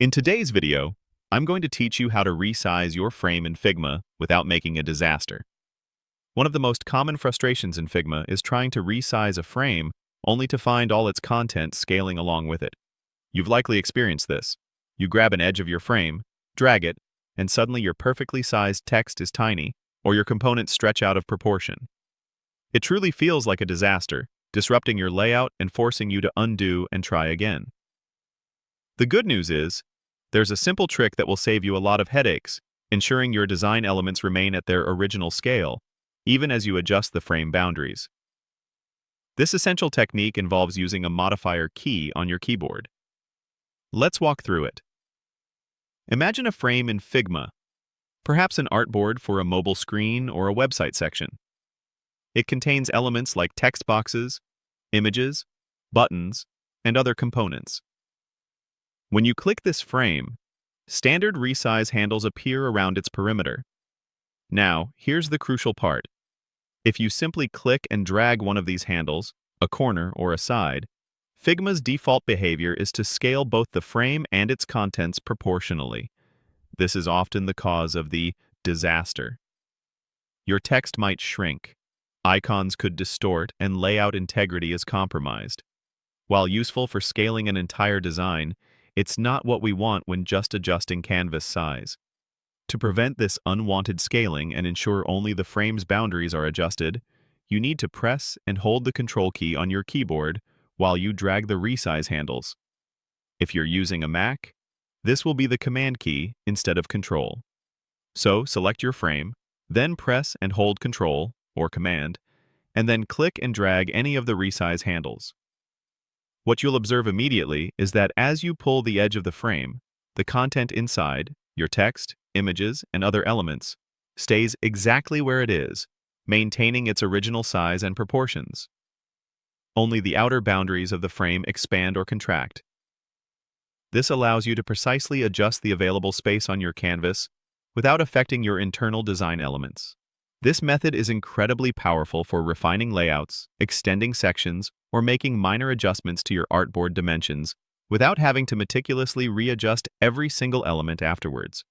In today's video, I'm going to teach you how to resize your frame in Figma without making a disaster. One of the most common frustrations in Figma is trying to resize a frame only to find all its content scaling along with it. You've likely experienced this. You grab an edge of your frame, drag it, and suddenly your perfectly sized text is tiny, or your components stretch out of proportion. It truly feels like a disaster, disrupting your layout and forcing you to undo and try again. The good news is, there's a simple trick that will save you a lot of headaches, ensuring your design elements remain at their original scale, even as you adjust the frame boundaries. This essential technique involves using a modifier key on your keyboard. Let's walk through it. Imagine a frame in Figma, perhaps an artboard for a mobile screen or a website section. It contains elements like text boxes, images, buttons, and other components. When you click this frame, standard resize handles appear around its perimeter. Now, here's the crucial part. If you simply click and drag one of these handles, a corner or a side, Figma's default behavior is to scale both the frame and its contents proportionally. This is often the cause of the disaster. Your text might shrink, icons could distort, and layout integrity is compromised. While useful for scaling an entire design, it's not what we want when just adjusting canvas size. To prevent this unwanted scaling and ensure only the frame's boundaries are adjusted, you need to press and hold the Control key on your keyboard while you drag the resize handles. If you're using a Mac, this will be the Command key instead of Control. So select your frame, then press and hold Control or Command, and then click and drag any of the resize handles. What you'll observe immediately is that as you pull the edge of the frame, the content inside, your text, images, and other elements, stays exactly where it is, maintaining its original size and proportions. Only the outer boundaries of the frame expand or contract. This allows you to precisely adjust the available space on your canvas without affecting your internal design elements. This method is incredibly powerful for refining layouts, extending sections, or making minor adjustments to your artboard dimensions without having to meticulously readjust every single element afterwards.